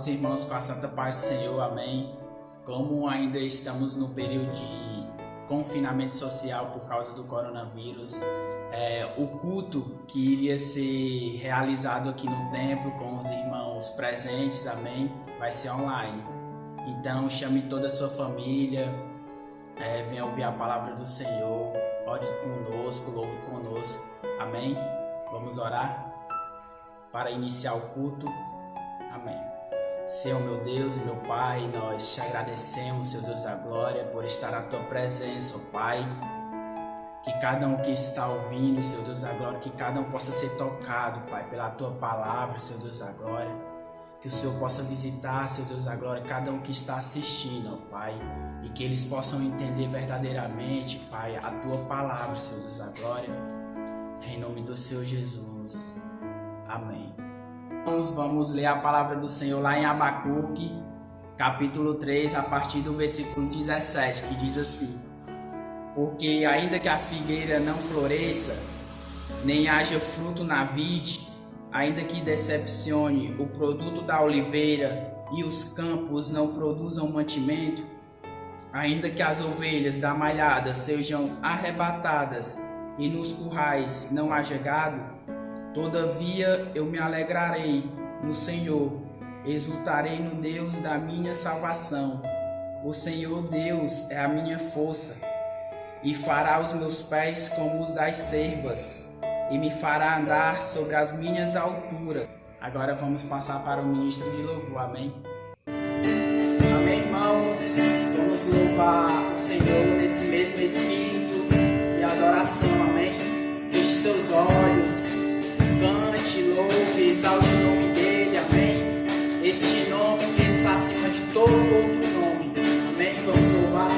os irmãos com a santa paz do Senhor, amém. Como ainda estamos no período de confinamento social por causa do coronavírus, o culto que iria ser realizado aqui no templo com os irmãos presentes, amém, vai ser online. Então chame toda a sua família, venha ouvir a palavra do Senhor, ore conosco, louve conosco, amém. Vamos orar para iniciar o culto, amém. Senhor meu Deus e meu Pai, nós te agradecemos, Senhor Deus da glória, por estar à tua presença, ó Pai. Que cada um que está ouvindo, Senhor Deus da glória, que cada um possa ser tocado, Pai, pela tua palavra, Senhor Deus da glória. Que o Senhor possa visitar, Senhor Deus da glória, cada um que está assistindo, ó Pai. E que eles possam entender verdadeiramente, Pai, a tua palavra, Senhor Deus da glória. Em nome do Senhor Jesus. Amém. Vamos ler a palavra do Senhor lá em Abacuque, capítulo 3, a partir do versículo 17, que diz assim: Porque ainda que a figueira não floresça, nem haja fruto na vide, ainda que decepcione o produto da oliveira e os campos não produzam mantimento, ainda que as ovelhas da malhada sejam arrebatadas e nos currais não haja gado, todavia eu me alegrarei no Senhor, exultarei no Deus da minha salvação. O Senhor Deus é a minha força, e fará os meus pés como os das cervas, e me fará andar sobre as minhas alturas. Agora vamos passar para o ministro de louvor, amém? Amém, irmãos? Vamos louvar o Senhor nesse mesmo espírito de adoração, amém? Feche seus olhos, cante, louve, exalte o nome dele, amém? Este nome que está acima de todo outro nome, amém? Vamos louvar.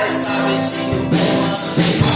está vestido com alegria.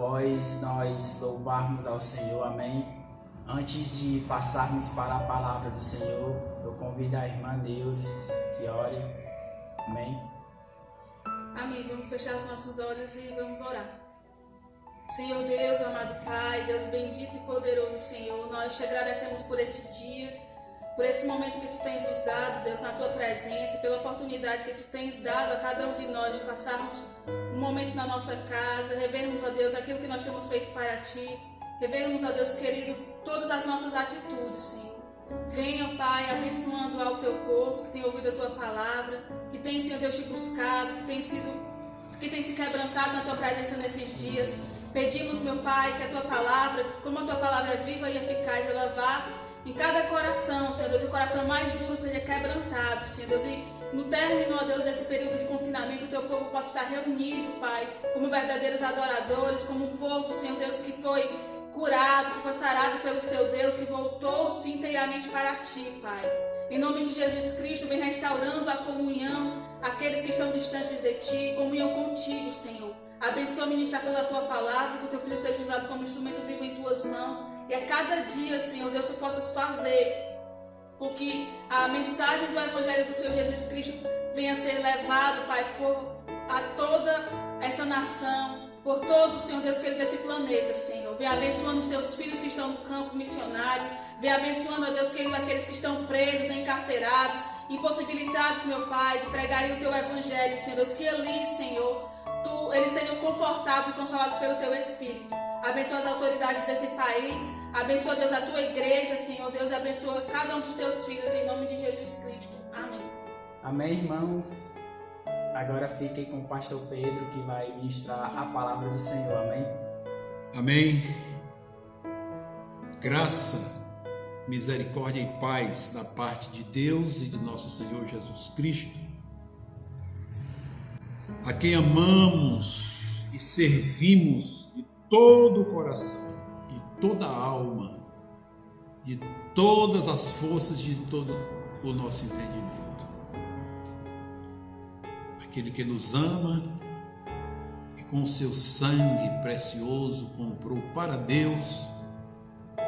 Após nós louvarmos ao Senhor, amém? Antes de passarmos para a palavra do Senhor, eu convido a irmã Neuris que ore, amém? Amém, vamos fechar os nossos olhos e vamos orar. Senhor Deus, amado Pai, Deus bendito e poderoso Senhor, nós te agradecemos por esse dia, por esse momento que Tu tens nos dado, Deus, na Tua presença, pela oportunidade que Tu tens dado a cada um de nós de passarmos um momento na nossa casa, revermos, ó Deus, aquilo que nós temos feito para Ti, revermos, ó Deus querido, todas as nossas atitudes, Senhor. Venha, Pai, abençoando ao teu povo que tem ouvido a tua palavra, que tem, Senhor Deus, te buscado, que tem se quebrantado na tua presença nesses dias. Pedimos, meu Pai, que a tua palavra, como a tua palavra é viva e eficaz, ela vá em cada coração, Senhor Deus, o coração mais duro seja quebrantado, Senhor Deus, e no término, ó Deus, desse período de confinamento, o teu povo possa estar reunido, Pai, como verdadeiros adoradores, como um povo, Senhor Deus, que foi curado, que foi sarado pelo seu Deus, que voltou-se inteiramente para ti, Pai. Em nome de Jesus Cristo, vem restaurando a comunhão, aqueles que estão distantes de ti, comunhão contigo, Senhor. Abençoa a ministração da tua palavra, que o teu filho seja usado como instrumento vivo em tuas mãos. E a cada dia, Senhor Deus, tu possas fazer com que a mensagem do Evangelho do Senhor Jesus Cristo venha a ser levado, Pai, a toda essa nação, por todo, Senhor Deus, querido, desse planeta, Senhor. Vem abençoando os teus filhos que estão no campo missionário. Vem abençoando, ó Deus querido, aqueles que estão presos, encarcerados, impossibilitados, meu Pai, de pregarem o teu Evangelho, Senhor Deus. Que ali, Senhor, eles sejam confortados e consolados pelo teu Espírito. Abençoa as autoridades desse país. Abençoa, Deus, a tua igreja, Senhor Deus. E abençoa cada um dos teus filhos, em nome de Jesus Cristo. Amém. Amém, irmãos. Agora fiquem com o pastor Pedro, que vai ministrar a palavra do Senhor. Amém. Amém. Graça, misericórdia e paz da parte de Deus e de nosso Senhor Jesus Cristo, a quem amamos e servimos de todo o coração, de toda a alma, de todas as forças, de todo o nosso entendimento. Aquele que nos ama e com o seu sangue precioso comprou para Deus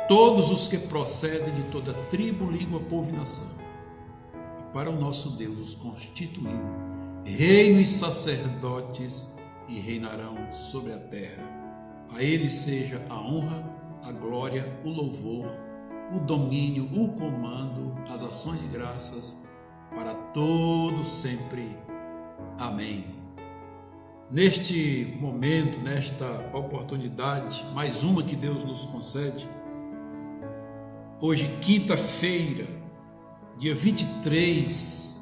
todos os que procedem de toda tribo, língua, povo e nação. E para o nosso Deus os constituiu reino e sacerdotes e reinarão sobre a terra. A ele seja a honra, a glória, o louvor, o domínio, o comando, as ações de graças para todos sempre. Amém. Neste momento, nesta oportunidade, mais uma que Deus nos concede, hoje, quinta-feira, dia 23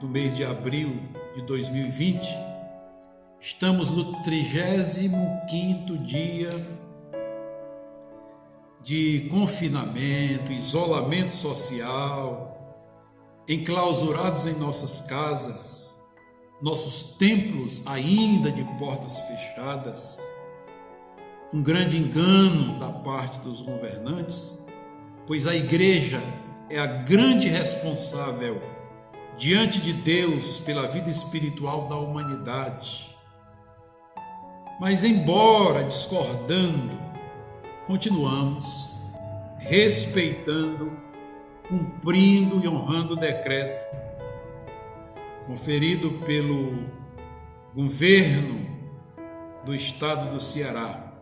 do mês de abril de 2020, estamos no 35º dia de confinamento, isolamento social, enclausurados em nossas casas, nossos templos ainda de portas fechadas, um grande engano da parte dos governantes, pois a igreja é a grande responsável diante de Deus pela vida espiritual da humanidade. Mas embora discordando, continuamos respeitando, cumprindo e honrando o decreto conferido pelo governo do estado do Ceará,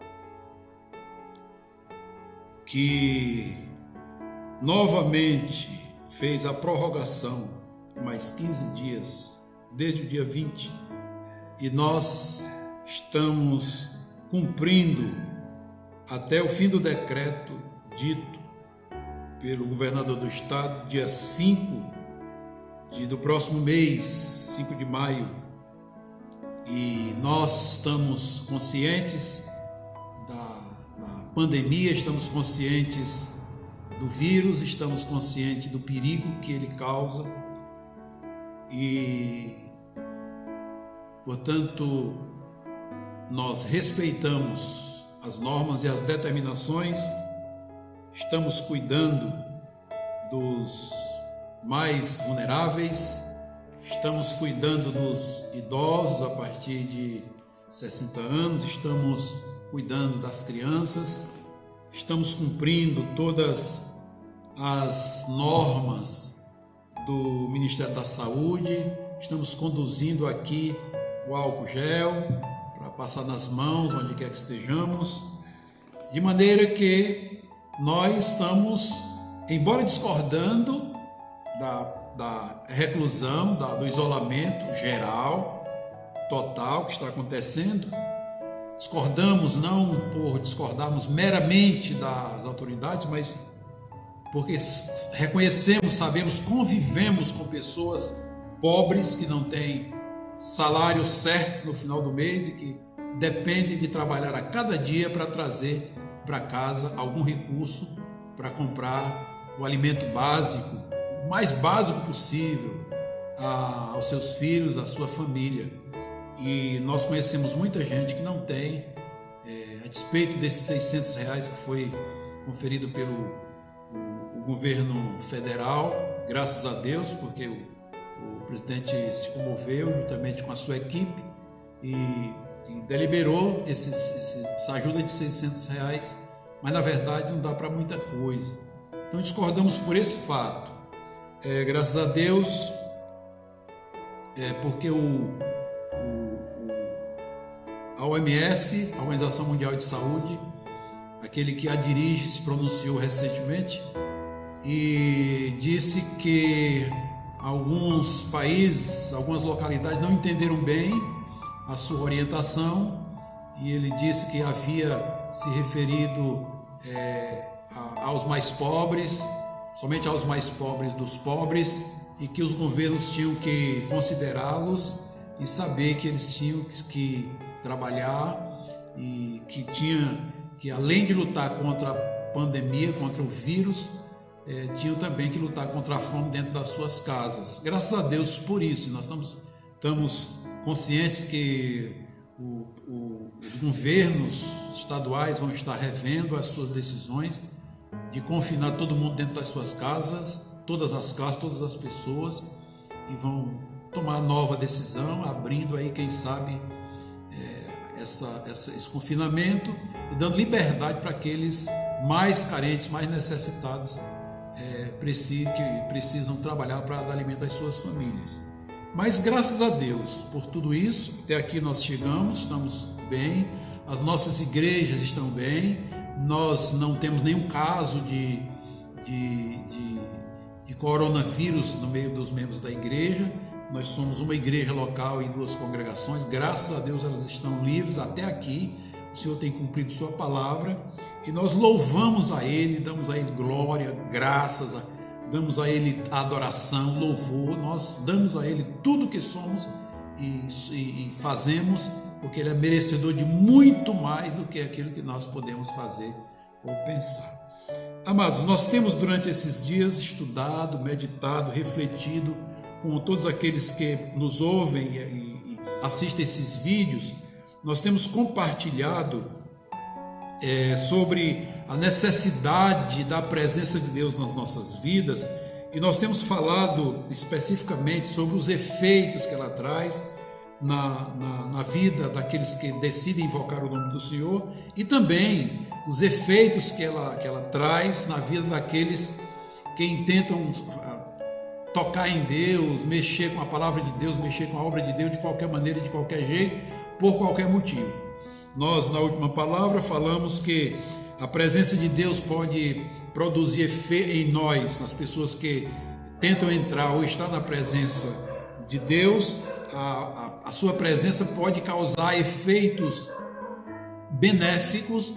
que novamente fez a prorrogação de mais 15 dias, desde o dia 20, e nós estamos cumprindo até o fim do decreto dito pelo governador do estado, dia 5 do próximo mês, 5 de maio, e nós estamos conscientes da pandemia, estamos conscientes do vírus, estamos conscientes do perigo que ele causa e, portanto, nós respeitamos as normas e as determinações, estamos cuidando dos mais vulneráveis, estamos cuidando dos idosos a partir de 60 anos, estamos cuidando das crianças, estamos cumprindo todas as normas do Ministério da Saúde, estamos conduzindo aqui o álcool gel para passar nas mãos onde quer que estejamos, de maneira que nós estamos, embora discordando da reclusão, do isolamento geral, total que está acontecendo, discordamos não por discordarmos meramente das autoridades, mas porque reconhecemos, sabemos, convivemos com pessoas pobres que não têm salário certo no final do mês e que dependem de trabalhar a cada dia para trazer para casa algum recurso para comprar o alimento básico, o mais básico possível aos seus filhos, à sua família. E nós conhecemos muita gente que não tem, a despeito desses R$600 que foi conferido pelo o governo federal, graças a Deus, porque o presidente se comoveu juntamente com a sua equipe e deliberou essa ajuda de R$600, mas na verdade não dá para muita coisa. Então discordamos por esse fato. Graças a Deus, porque a OMS, a Organização Mundial de Saúde, aquele que a dirige, se pronunciou recentemente e disse que alguns países, algumas localidades não entenderam bem a sua orientação, e ele disse que havia se referido aos mais pobres, somente aos mais pobres dos pobres, e que os governos tinham que considerá-los e saber que eles tinham que trabalhar e que além de lutar contra a pandemia, contra o vírus, tinham também que lutar contra a fome dentro das suas casas. Graças a Deus por isso, nós estamos conscientes que os governos estaduais vão estar revendo as suas decisões de confinar todo mundo dentro das suas casas, todas as classes, todas as pessoas, e vão tomar nova decisão, abrindo aí, quem sabe, esse confinamento e dando liberdade para aqueles mais carentes, mais necessitados, que precisam trabalhar para dar alimento às suas famílias. Mas graças a Deus por tudo isso, até aqui nós chegamos, estamos bem, as nossas igrejas estão bem, nós não temos nenhum caso de coronavírus no meio dos membros da igreja. Nós somos uma igreja local e 2 congregações, graças a Deus elas estão livres até aqui, o Senhor tem cumprido sua palavra e nós louvamos a Ele, damos a Ele glória, graças, damos a Ele adoração, louvor, nós damos a Ele tudo que somos e fazemos, porque Ele é merecedor de muito mais do que aquilo que nós podemos fazer ou pensar. Amados, nós temos durante esses dias estudado, meditado, refletido com todos aqueles que nos ouvem e assistem esses vídeos. Nós temos compartilhado sobre a necessidade da presença de Deus nas nossas vidas e nós temos falado especificamente sobre os efeitos que ela traz na vida daqueles que decidem invocar o nome do Senhor e também os efeitos que ela traz na vida daqueles que intentam tocar em Deus, mexer com a palavra de Deus, mexer com a obra de Deus de qualquer maneira, de qualquer jeito, por qualquer motivo. Nós, na última palavra, falamos que a presença de Deus pode produzir efeito em nós, nas pessoas que tentam entrar ou estar na presença de Deus. A sua presença pode causar efeitos benéficos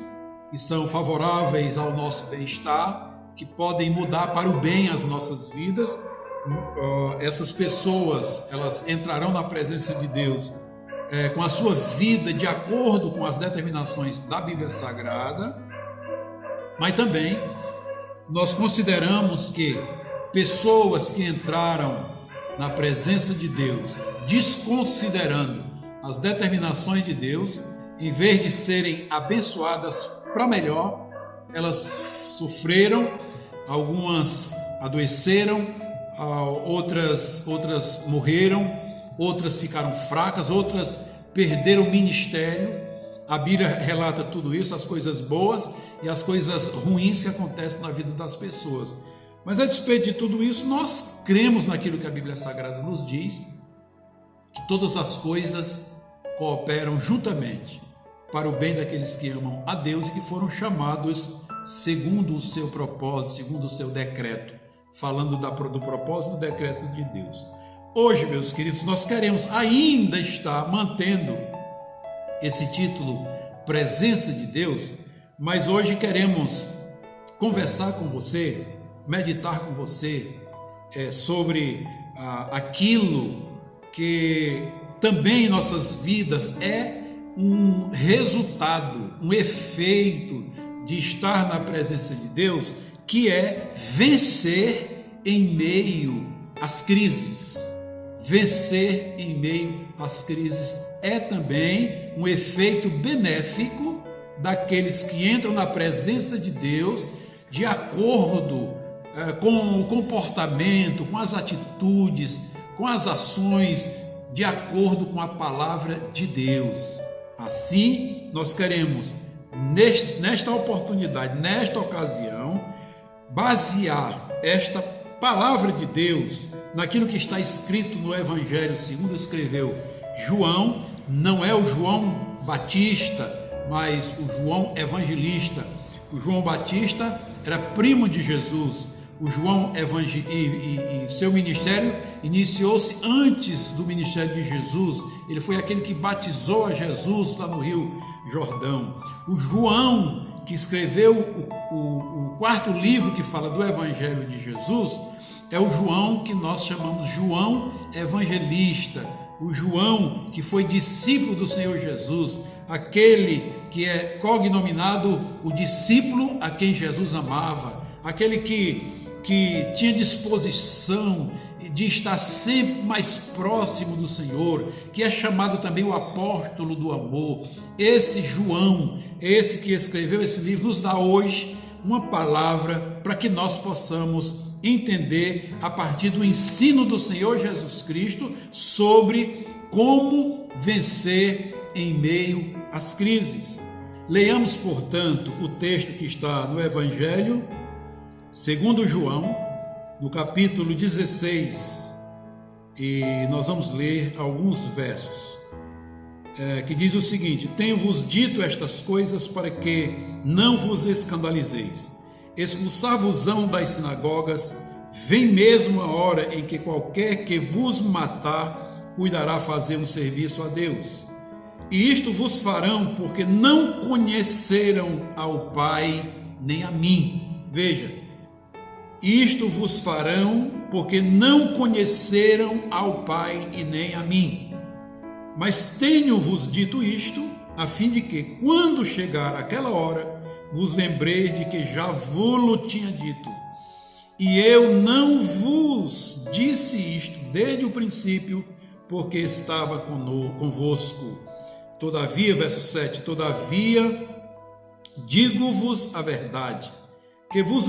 que são favoráveis ao nosso bem-estar, que podem mudar para o bem as nossas vidas. Essas pessoas, elas entrarão na presença de Deus com a sua vida de acordo com as determinações da Bíblia Sagrada, mas também nós consideramos que pessoas que entraram na presença de Deus desconsiderando as determinações de Deus, em vez de serem abençoadas para melhor, elas sofreram, algumas adoeceram, outras morreram, outras ficaram fracas, outras perderam o ministério. A Bíblia relata tudo isso, as coisas boas e as coisas ruins que acontecem na vida das pessoas. Mas a despeito de tudo isso, nós cremos naquilo que a Bíblia Sagrada nos diz, que todas as coisas cooperam juntamente para o bem daqueles que amam a Deus e que foram chamados segundo o seu propósito, segundo o seu decreto, falando do propósito do decreto de Deus. Hoje, meus queridos, nós queremos ainda estar mantendo esse título Presença de Deus, mas hoje queremos conversar com você meditar com você sobre aquilo que também em nossas vidas é um resultado, um efeito de estar na presença de Deus, que é vencer em meio às crises. Vencer em meio às crises é também um efeito benéfico daqueles que entram na presença de Deus de acordo com o comportamento, com as atitudes, com as ações, de acordo com a palavra de Deus. Assim, nós queremos, nesta oportunidade, nesta ocasião, basear esta palavra de Deus naquilo que está escrito no Evangelho segundo escreveu João. Não é o João Batista, mas o João Evangelista. O João Batista era primo de Jesus. O João e seu ministério iniciou-se antes do ministério de Jesus. Ele foi aquele que batizou a Jesus lá no Rio Jordão. O João, que escreveu o quarto livro que fala do Evangelho de Jesus, é o João que nós chamamos João Evangelista. O João que foi discípulo do Senhor Jesus, aquele que é cognominado o discípulo a quem Jesus amava, aquele que tinha disposição de estar sempre mais próximo do Senhor, que é chamado também o apóstolo do amor. Esse João, esse que escreveu esse livro, nos dá hoje uma palavra para que nós possamos entender a partir do ensino do Senhor Jesus Cristo sobre como vencer em meio às crises. Leiamos, portanto, o texto que está no Evangelho segundo João, no capítulo 16, e nós vamos ler alguns versos, que diz o seguinte: tenho-vos dito estas coisas para que não vos escandalizeis. Expulsar-vos-ão das sinagogas, vem mesmo a hora em que qualquer que vos matar cuidará fazer um serviço a Deus. E isto vos farão porque não conheceram ao Pai nem a mim. Veja, isto vos farão porque não conheceram ao Pai e nem a mim. Mas tenho-vos dito isto, a fim de que, quando chegar aquela hora, vos lembreis de que já vos tinha dito. E eu não vos disse isto desde o princípio, porque estava convosco. Todavia, verso 7, todavia, digo-vos a verdade, que vos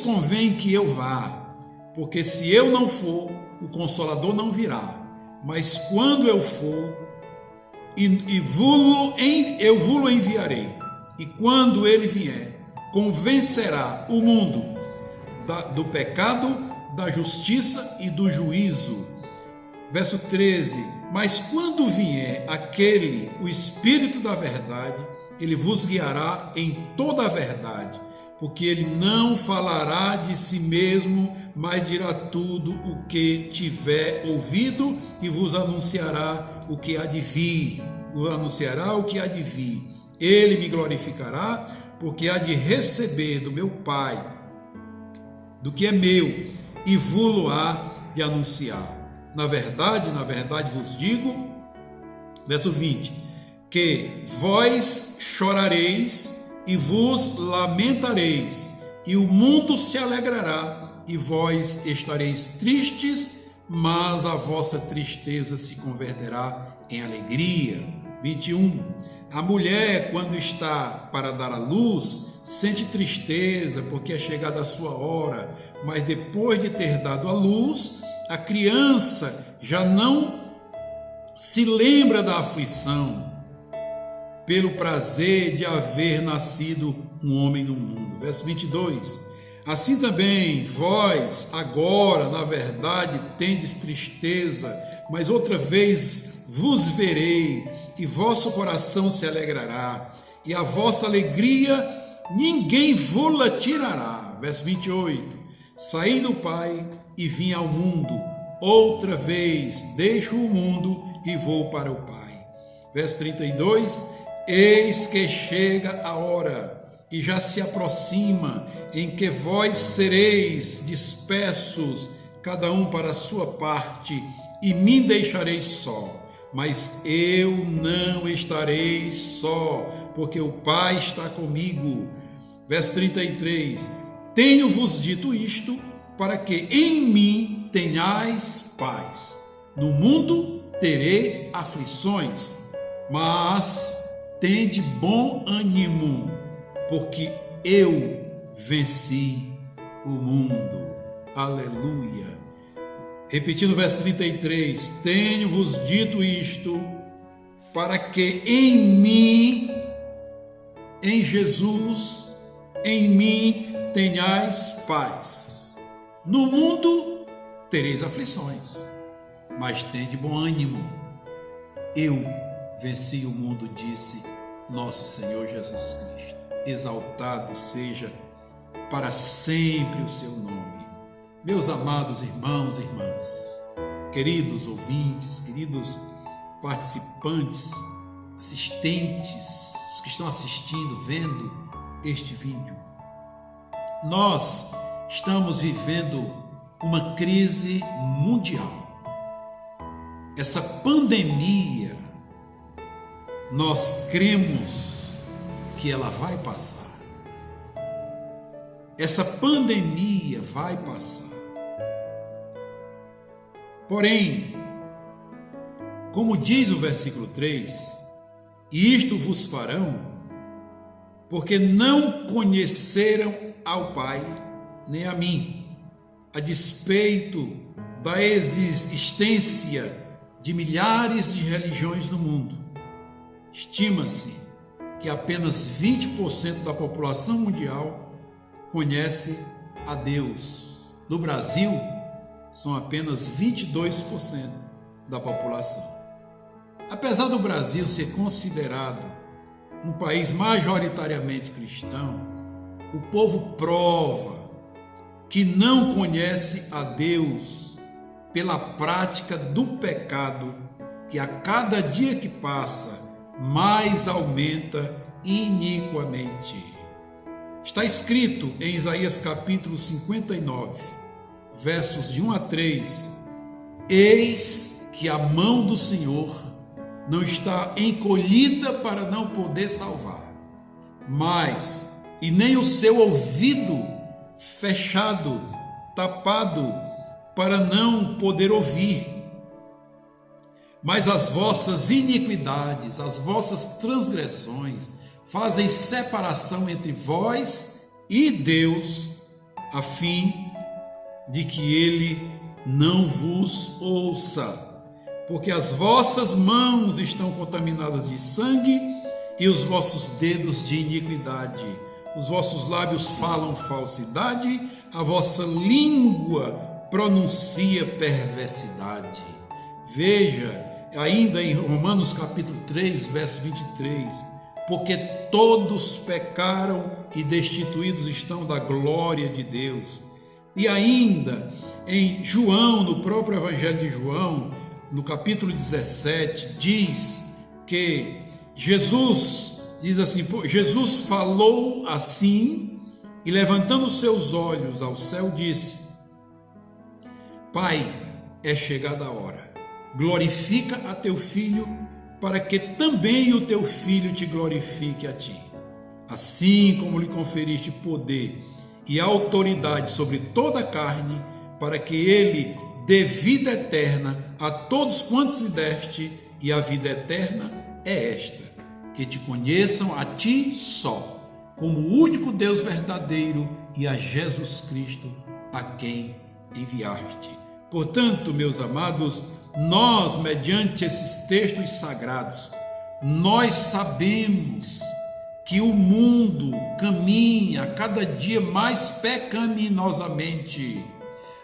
convém que eu vá, porque se eu não for, o Consolador não virá. Mas quando eu for, eu vou-lo enviarei. E quando ele vier, convencerá o mundo do pecado, da justiça e do juízo. Verso 13, mas quando vier aquele, o Espírito da verdade, ele vos guiará em toda a verdade, porque ele não falará de si mesmo, mas dirá tudo o que tiver ouvido e vos anunciará o que há de vir. Ele me glorificará, porque há de receber do meu Pai, do que é meu, e vou-lo-á de anunciar. Na verdade vos digo, verso 20, que vós chorareis e vos lamentareis, e o mundo se alegrará, e vós estareis tristes, mas a vossa tristeza se converterá em alegria. 21. A mulher, quando está para dar à luz, sente tristeza, porque é chegada a sua hora, mas depois de ter dado à luz, a criança já não se lembra da aflição, pelo prazer de haver nascido um homem no mundo. Verso 22. Assim também vós agora, na verdade, tendes tristeza, mas outra vez vos verei, e vosso coração se alegrará, e a vossa alegria ninguém vô-la tirará. Verso 28. Saí do Pai e vim ao mundo, outra vez deixo o mundo e vou para o Pai. Verso 32. Eis que chega a hora, e já se aproxima, em que vós sereis dispersos, cada um para a sua parte, e me deixareis só. Mas eu não estarei só, porque o Pai está comigo. Verso 33, tenho-vos dito isto, para que em mim tenhais paz. No mundo tereis aflições, mas tende bom ânimo, porque eu venci o mundo. Aleluia. Repetindo o verso 33, tenho-vos dito isto, para que em mim, em Jesus, em mim tenhais paz. No mundo tereis aflições, mas tende bom ânimo. Eu venci o mundo, disse nosso Senhor Jesus Cristo. Exaltado seja para sempre o seu nome. Meus amados irmãos e irmãs, queridos ouvintes, queridos participantes, assistentes, os que estão assistindo, vendo este vídeo, nós estamos vivendo uma crise mundial. Essa pandemia, nós cremos que ela vai passar. Essa pandemia vai passar. Porém, como diz o versículo 3, isto vos farão, porque não conheceram ao Pai nem a mim, a despeito da existência de milhares de religiões no mundo. Estima-se que apenas 20% da população mundial conhece a Deus. No Brasil, são apenas 22% da população. Apesar do Brasil ser considerado um país majoritariamente cristão, o povo prova que não conhece a Deus pela prática do pecado, que a cada dia que passa, mais aumenta iniquamente. Está escrito em Isaías capítulo 59, versos de 1 a 3, eis que a mão do Senhor não está encolhida para não poder salvar, mas e nem o seu ouvido fechado, tapado, para não poder ouvir. Mas as vossas iniquidades, as vossas transgressões, fazem separação entre vós e Deus, a fim de que ele não vos ouça. Porque as vossas mãos estão contaminadas de sangue e os vossos dedos de iniquidade. Os vossos lábios falam falsidade, a vossa língua pronuncia perversidade. Veja, ainda em Romanos capítulo 3, verso 23, porque todos pecaram e destituídos estão da glória de Deus. E ainda em João, no próprio Evangelho de João, no capítulo 17, diz que Jesus, diz assim, Jesus falou assim e levantando os seus olhos ao céu disse, Pai, é chegada a hora, glorifica a teu filho, para que também o teu filho te glorifique a ti. Assim como lhe conferiste poder e autoridade sobre toda a carne, para que ele dê vida eterna a todos quantos lhe deste, e a vida eterna é esta, que te conheçam a ti só, como o único Deus verdadeiro, e a Jesus Cristo, a quem enviaste. Portanto, meus amados, nós, mediante esses textos sagrados, nós sabemos que o mundo caminha a cada dia mais pecaminosamente.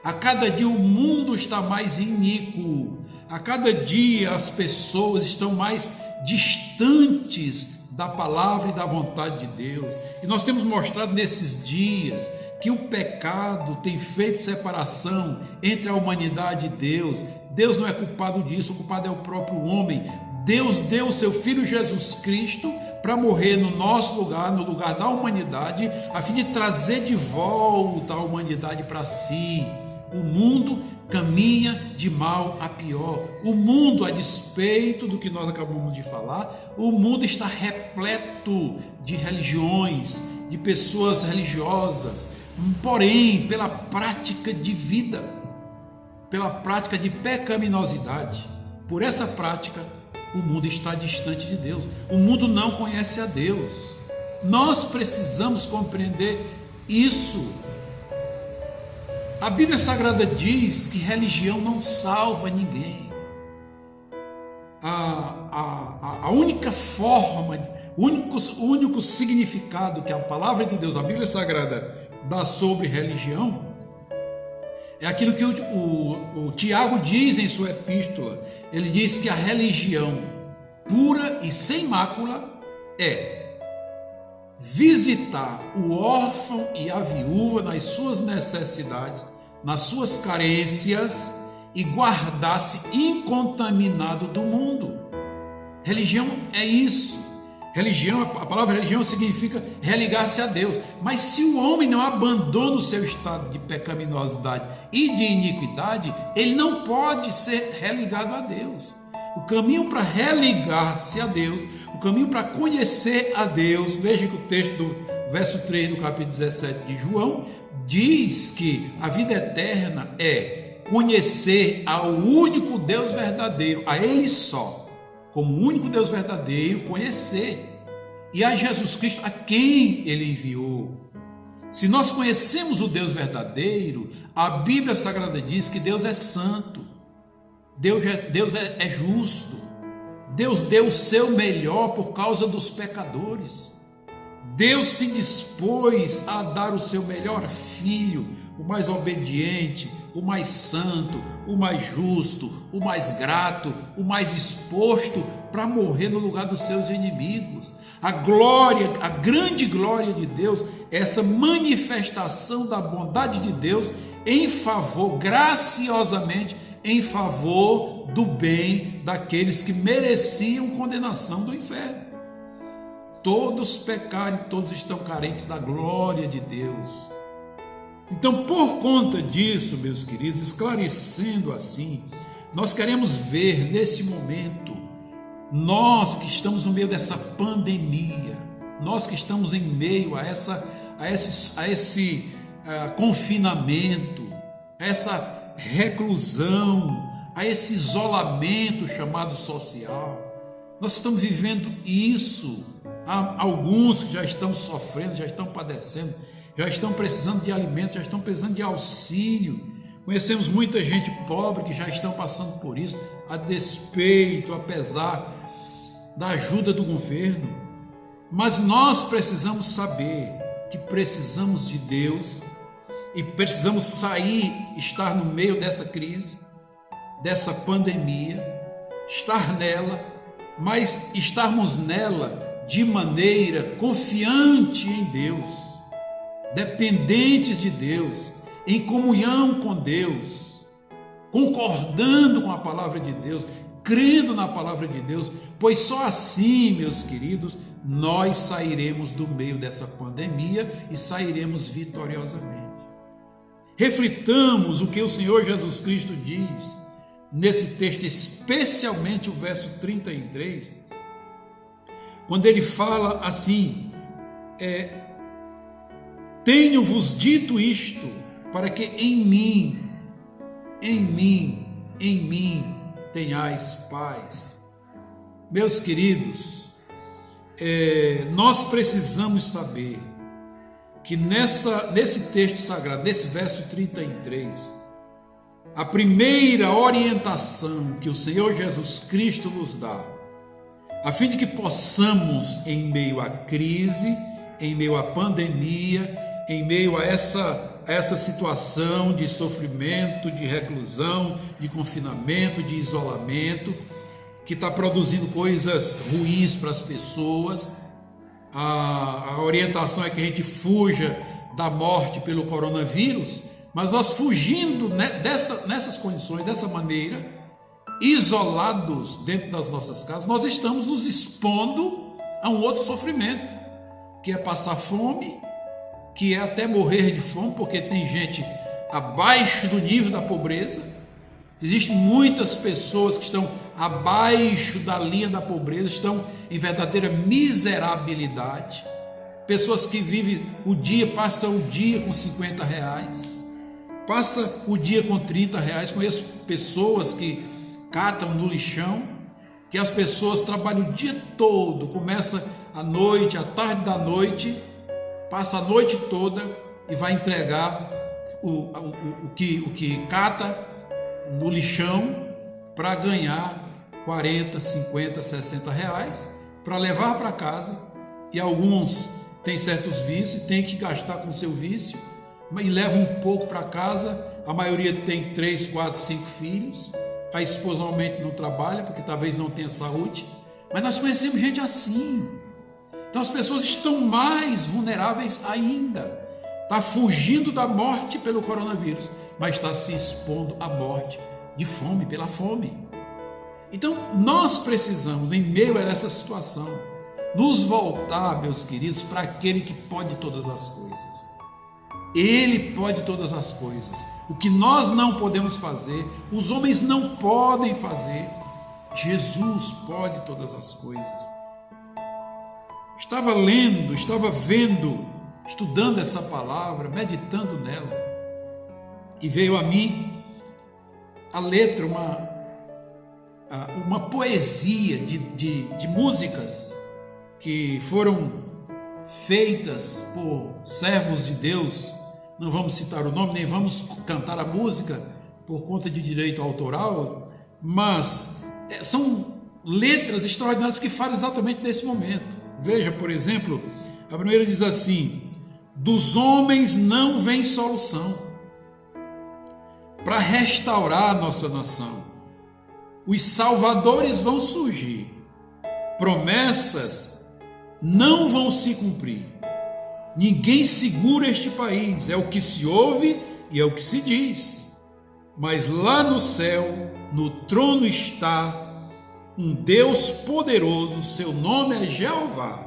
A cada dia o mundo está mais iníquo. A cada dia as pessoas estão mais distantes da palavra e da vontade de Deus. E nós temos mostrado nesses dias que o pecado tem feito separação entre a humanidade e Deus. Deus não é culpado disso, o culpado é o próprio homem. Deus deu o seu Filho Jesus Cristo para morrer no nosso lugar, no lugar da humanidade, a fim de trazer de volta a humanidade para si. O mundo caminha de mal a pior. O mundo, a despeito do que nós acabamos de falar, o mundo está repleto de religiões, de pessoas religiosas, porém, pela prática de vida, pela prática de pecaminosidade, por essa prática, o mundo está distante de Deus. O mundo não conhece a Deus. Nós precisamos compreender isso. A Bíblia Sagrada diz que religião não salva ninguém. A única forma, o único significado que a palavra de Deus, a Bíblia Sagrada, dá sobre religião, é aquilo que o Tiago diz em sua epístola. Ele diz que a religião pura e sem mácula é visitar o órfão e a viúva nas suas necessidades, nas suas carências, e guardar-se incontaminado do mundo. Religião é isso. Religião, a palavra religião significa religar-se a Deus. Mas se o homem não abandona o seu estado de pecaminosidade e de iniquidade, ele não pode ser religado a Deus. O caminho para religar-se a Deus, o caminho para conhecer a Deus, veja que o texto do verso 3 do capítulo 17 de João diz que a vida eterna é conhecer ao único Deus verdadeiro, a Ele só, como o único Deus verdadeiro, conhecer, e a Jesus Cristo, a quem Ele enviou. Se nós conhecemos o Deus verdadeiro, a Bíblia Sagrada diz que Deus é santo, Deus é justo, Deus deu o seu melhor por causa dos pecadores. Deus se dispôs a dar o seu melhor filho, o mais obediente, o mais santo, o mais justo, o mais grato, o mais disposto para morrer no lugar dos seus inimigos. A glória, a grande glória de Deus, essa manifestação da bondade de Deus em favor, graciosamente, em favor do bem daqueles que mereciam condenação do inferno. Todos pecaram e todos estão carentes da glória de Deus. Então, por conta disso, meus queridos, esclarecendo assim, nós queremos ver nesse momento, nós que estamos no meio dessa pandemia, nós que estamos em meio a esse confinamento, a essa reclusão, a esse isolamento chamado social, nós estamos vivendo isso. Há alguns que já estão sofrendo, já estão padecendo, já estão precisando de alimento, já estão precisando de auxílio. Conhecemos muita gente pobre que já estão passando por isso, a despeito, apesar da ajuda do governo. Mas nós precisamos saber que precisamos de Deus e precisamos sair, estar no meio dessa crise, dessa pandemia, estar nela, mas estarmos nela de maneira confiante em Deus, dependentes de Deus, em comunhão com Deus, concordando com a palavra de Deus, crendo na palavra de Deus, pois só assim, meus queridos, nós sairemos do meio dessa pandemia e sairemos vitoriosamente. Reflitamos o que o Senhor Jesus Cristo diz nesse texto, especialmente o verso 33, quando ele fala assim: tenho-vos dito isto, para que em mim tenhais paz. Meus queridos, nós precisamos saber que nesse texto sagrado, nesse verso 33, a primeira orientação que o Senhor Jesus Cristo nos dá, a fim de que possamos, em meio à crise, em meio à pandemia, em meio a essa situação de sofrimento, de reclusão, de confinamento, de isolamento, que está produzindo coisas ruins para as pessoas, a orientação é que a gente fuja da morte pelo coronavírus, mas nós fugindo nessas condições, dessa maneira, isolados dentro das nossas casas, nós estamos nos expondo a um outro sofrimento, que é passar fome, que é até morrer de fome, porque tem gente abaixo do nível da pobreza. Existem muitas pessoas que estão abaixo da linha da pobreza, estão em verdadeira miserabilidade. Pessoas que vivem o dia, passam o dia com R$50, passa o dia com R$30. Conheço pessoas que catam no lixão, que as pessoas trabalham o dia todo, começa à noite, à tarde da noite, passa a noite toda e vai entregar o que cata no lixão para ganhar R$40, R$50, R$60 para levar para casa. E alguns têm certos vícios, tem que gastar com o seu vício, e leva um pouco para casa. A maioria tem 3, 4, 5 filhos. A esposa normalmente não trabalha porque talvez não tenha saúde, mas nós conhecemos gente assim. Então as pessoas estão mais vulneráveis ainda. Está fugindo da morte pelo coronavírus, mas está se expondo à morte de fome, pela fome. Então nós precisamos, em meio a essa situação, nos voltar, meus queridos, para aquele que pode todas as coisas. Ele pode todas as coisas. O que nós não podemos fazer, os homens não podem fazer, Jesus pode todas as coisas. Estava lendo, estava vendo, estudando essa palavra, meditando nela, e veio a mim a letra, uma poesia de músicas que foram feitas por servos de Deus. Não vamos citar o nome, nem vamos cantar a música por conta de direito autoral, mas são letras extraordinárias que falam exatamente desse momento. Veja, por exemplo, a primeira diz assim: dos homens não vem solução para restaurar a nossa nação. Os salvadores vão surgir, promessas não vão se cumprir. Ninguém segura este país, é o que se ouve e é o que se diz. Mas lá no céu, no trono está um Deus poderoso, seu nome é Jeová.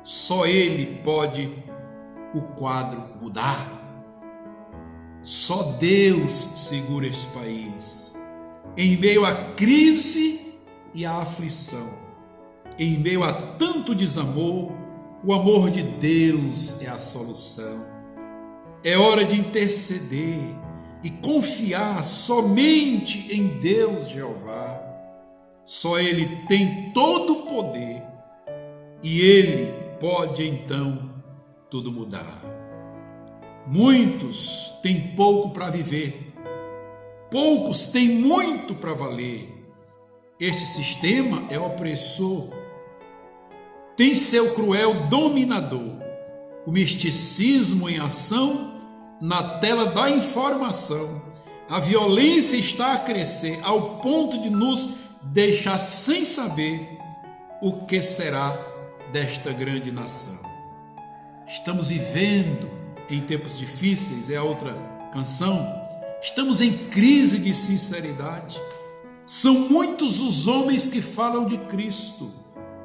Só Ele pode o quadro mudar. Só Deus segura este país. Em meio à crise e à aflição, em meio a tanto desamor, o amor de Deus é a solução. É hora de interceder e confiar somente em Deus Jeová. Só Ele tem todo o poder e Ele pode então tudo mudar. Muitos têm pouco para viver, poucos têm muito para valer. Este sistema é opressor, tem seu cruel dominador. O misticismo em ação na tela da informação. A violência está a crescer ao ponto de nos deixar sem saber o que será desta grande nação. Estamos vivendo em tempos difíceis, é a outra canção. Estamos em crise de sinceridade. São muitos os homens que falam de Cristo,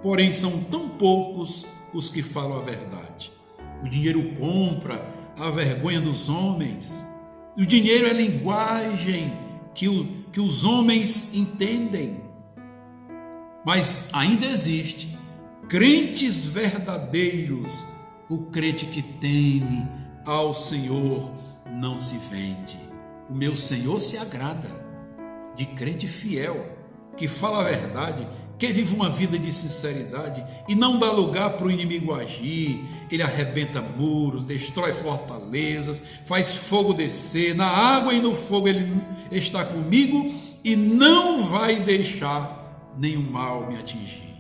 porém são tão poucos os que falam a verdade. O dinheiro compra a vergonha dos homens. O dinheiro é linguagem que os homens entendem. Mas ainda existe crentes verdadeiros. O crente que teme ao Senhor não se vende. O meu Senhor se agrada de crente fiel, que fala a verdade, que vive uma vida de sinceridade e não dá lugar para o inimigo agir. Ele arrebenta muros, destrói fortalezas, faz fogo descer, na água e no fogo ele está comigo e não vai deixar nenhum mal me atingir.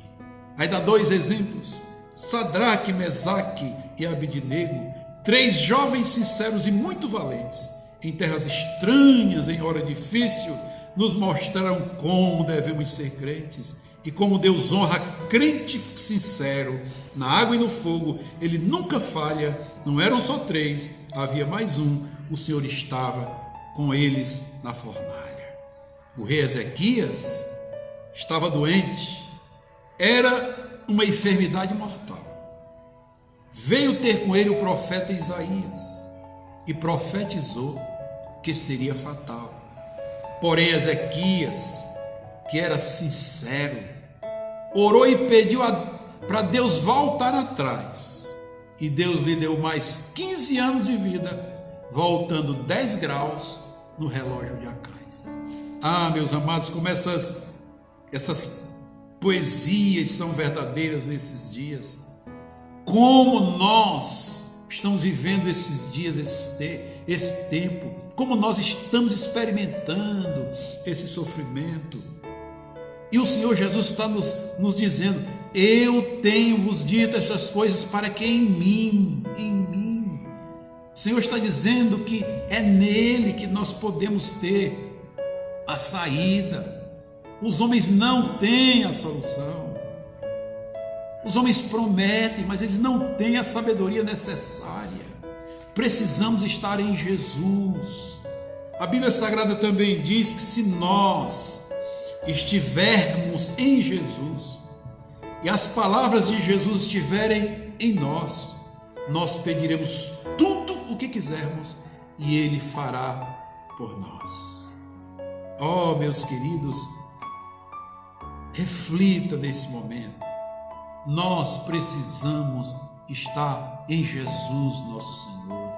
Aí dá 2 exemplos: Sadraque, Mesaque e Abidnego, 3 jovens sinceros e muito valentes, em terras estranhas, em hora difícil, nos mostraram como devemos ser crentes e como Deus honra crente sincero. Na água e no fogo ele nunca falha. Não eram só 3, havia mais um. O Senhor estava com eles na fornalha. O rei Ezequias estava doente, era uma enfermidade mortal. Veio ter com ele o profeta Isaías e profetizou que seria fatal. Porém, Ezequias, que era sincero, orou e pediu para Deus voltar atrás. E Deus lhe deu mais 15 anos de vida, voltando 10 graus no relógio de Acais. Ah, meus amados, como essas poesias são verdadeiras nesses dias. Como nós estamos vivendo esses dias, esse tempo, como nós estamos experimentando esse sofrimento. E o Senhor Jesus está nos dizendo: eu tenho vos dito estas coisas para que em mim, o Senhor está dizendo que é nele que nós podemos ter a saída. Os homens não têm a solução. Os homens prometem, mas eles não têm a sabedoria necessária. Precisamos estar em Jesus. A Bíblia Sagrada também diz que se nós estivermos em Jesus e as palavras de Jesus estiverem em nós, nós pediremos tudo o que quisermos e Ele fará por nós. Oh, meus queridos, reflita nesse momento. Nós precisamos estar em Jesus, nosso Senhor.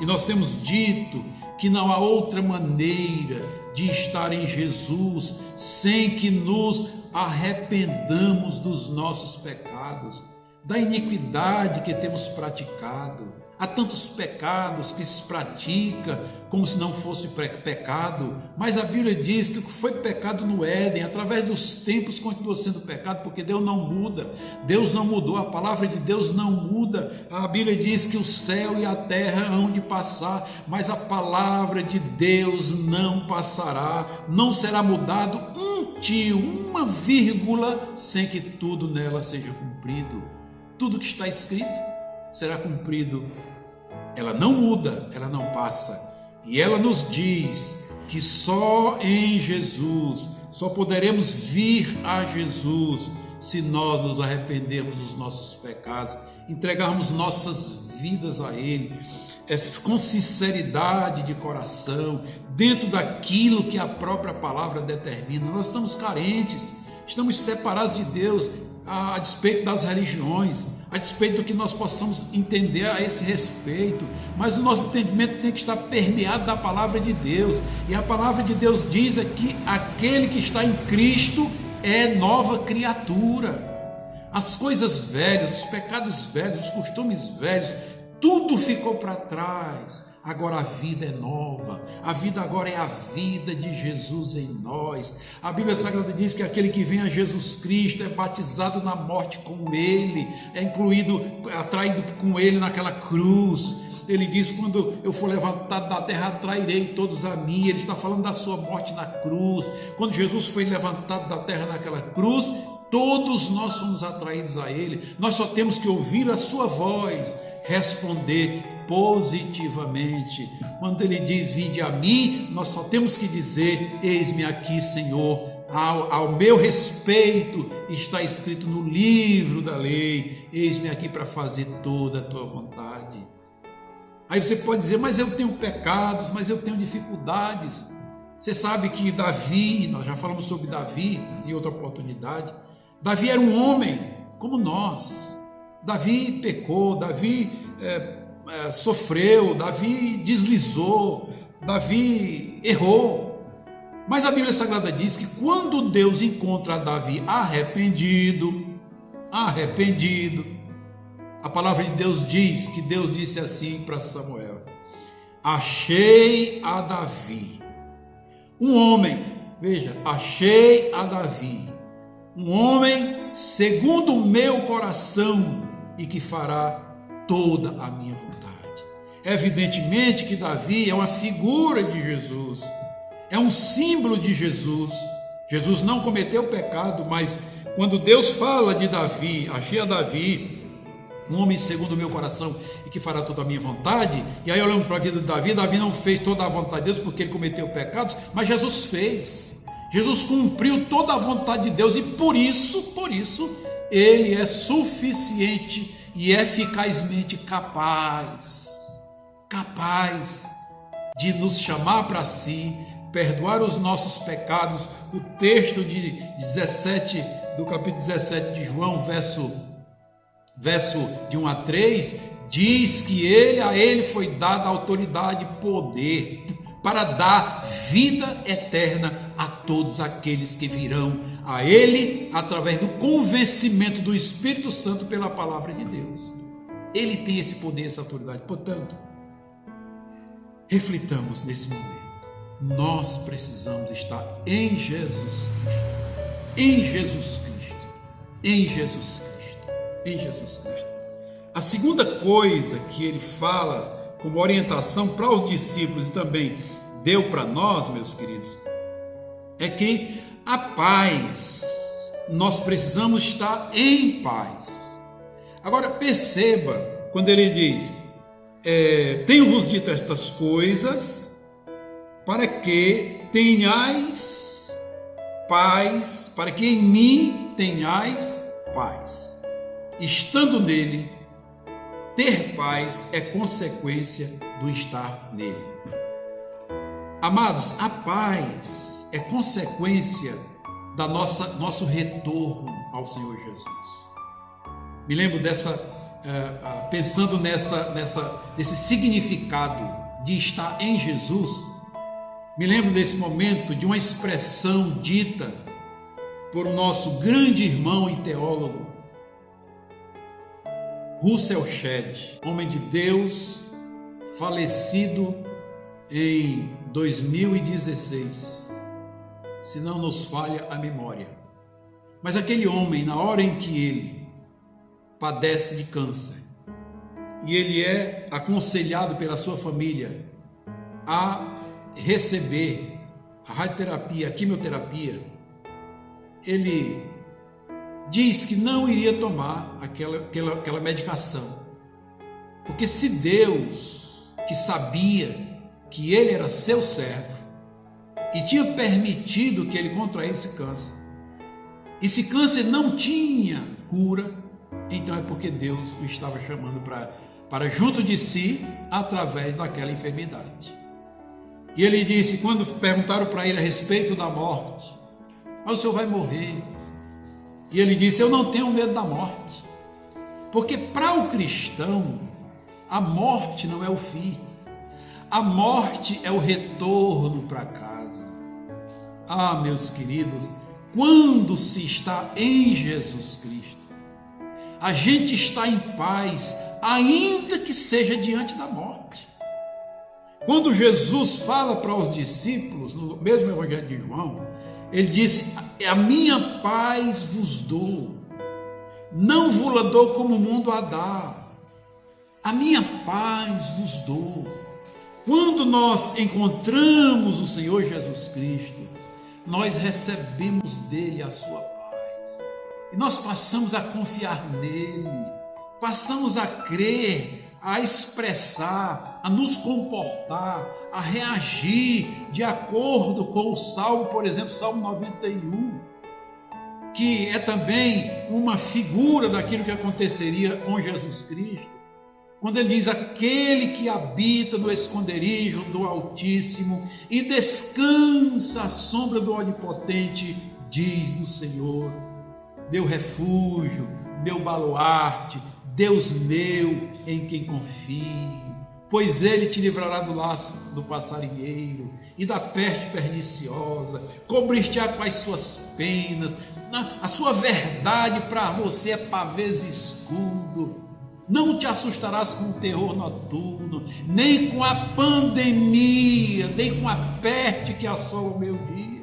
E nós temos dito que não há outra maneira de estar em Jesus sem que nos arrependamos dos nossos pecados, da iniquidade que temos praticado. Há tantos pecados que se pratica como se não fosse pecado, mas a Bíblia diz que o que foi pecado no Éden, através dos tempos continua sendo pecado, porque Deus não muda. Deus não mudou, a palavra de Deus não muda. A Bíblia diz que o céu e a terra hão de passar, mas a palavra de Deus não passará, não será mudado um tio, uma vírgula, sem que tudo nela seja cumprido. Tudo que está escrito será cumprido. Ela não muda, ela não passa. E ela nos diz que só em Jesus, só poderemos vir a Jesus se nós nos arrependermos dos nossos pecados, entregarmos nossas vidas a Ele, com sinceridade de coração, dentro daquilo que a própria palavra determina. Nós estamos carentes, estamos separados de Deus, a despeito das religiões, a despeito do que nós possamos entender a esse respeito, mas o nosso entendimento tem que estar permeado da palavra de Deus, e a palavra de Deus diz que aquele que está em Cristo é nova criatura. As coisas velhas, os pecados velhos, os costumes velhos, tudo ficou para trás. Agora a vida é nova, a vida agora é a vida de Jesus em nós. A Bíblia Sagrada diz que aquele que vem a Jesus Cristo é batizado na morte com Ele, é atraído com Ele naquela cruz. Ele diz: quando eu for levantado da terra, atrairei todos a mim. Ele está falando da sua morte na cruz. Quando Jesus foi levantado da terra naquela cruz, todos nós somos atraídos a Ele. Nós só temos que ouvir a sua voz, responder positivamente. Quando Ele diz: vinde a mim, nós só temos que dizer: eis-me aqui, Senhor. Ao meu respeito está escrito no livro da lei: eis-me aqui para fazer toda a tua vontade. Aí você pode dizer: mas eu tenho pecados, mas eu tenho dificuldades. Você sabe que Davi, nós já falamos sobre Davi em outra oportunidade. Davi era um homem como nós. Davi pecou, Davi sofreu, Davi deslizou, Davi errou. Mas a Bíblia Sagrada diz que quando Deus encontra Davi arrependido, a palavra de Deus diz que Deus disse assim para Samuel: achei a Davi, um homem, veja, achei a Davi, um homem segundo o meu coração e que fará toda a minha vontade. Evidentemente que Davi é uma figura de Jesus, é um símbolo de Jesus. Jesus não cometeu pecado, mas quando Deus fala de Davi, achei a Davi, um homem segundo o meu coração e que fará toda a minha vontade, e aí olhamos para a vida de Davi. Davi não fez toda a vontade de Deus porque ele cometeu pecados, mas Jesus fez. Jesus cumpriu toda a vontade de Deus e por isso, ele é suficiente e eficazmente capaz de nos chamar para si, perdoar os nossos pecados. O texto do capítulo 17 de João, verso de 1 a 3, diz que a ele foi dada autoridade e poder para dar vida eterna a todos aqueles que virão a ele através do convencimento do Espírito Santo pela palavra de Deus. Ele tem esse poder, essa autoridade. Portanto, reflitamos nesse momento. Nós precisamos estar em Jesus Cristo, em Jesus Cristo, em Jesus Cristo, em Jesus Cristo. A segunda coisa que ele fala como orientação para os discípulos e também deu para nós, meus queridos, é que a paz, nós precisamos estar em paz. Agora perceba, quando ele diz, tenho-vos dito estas coisas, para que tenhais paz, para que em mim tenhais paz. Estando nele, ter paz é consequência do estar nele. Amados, a paz é consequência da nosso retorno ao Senhor Jesus. Me lembro pensando nesse significado de estar em Jesus. Me lembro desse momento de uma expressão dita por nosso grande irmão e teólogo, Russell Shedd, homem de Deus, falecido em 2016, se não nos falha a memória. Mas aquele homem, na hora em que ele padece de câncer e ele é aconselhado pela sua família a receber a radioterapia, a quimioterapia, ele diz que não iria tomar aquela medicação, porque se Deus, que sabia que ele era seu servo e tinha permitido que ele contraísse câncer, e se câncer não tinha cura, então é porque Deus o estava chamando para junto de si através daquela enfermidade. E ele disse, quando perguntaram para ele a respeito da morte, mas o senhor vai morrer. E ele disse, eu não tenho medo da morte, porque para o cristão a morte não é o fim, a morte é o retorno para casa. Ah, meus queridos, quando se está em Jesus Cristo, a gente está em paz, ainda que seja diante da morte. Quando Jesus fala para os discípulos, no mesmo Evangelho de João, ele disse, a minha paz vos dou, não vos la dou como o mundo a dá, a minha paz vos dou. Quando nós encontramos o Senhor Jesus Cristo, nós recebemos dele a sua paz, e nós passamos a confiar nele, passamos a crer, a expressar, a nos comportar, a reagir de acordo com o Salmo, por exemplo, Salmo 91, que é também uma figura daquilo que aconteceria com Jesus Cristo, quando ele diz, aquele que habita no esconderijo do Altíssimo e descansa à sombra do Onipotente, diz do Senhor, meu refúgio, meu baluarte, Deus meu, em quem confio, pois ele te livrará do laço do passarinheiro e da peste perniciosa, cobrir-te-á com as suas penas, a sua verdade para você é pavês e escudo, não te assustarás com o terror noturno, nem com a pandemia, nem com a peste que assola o meu dia.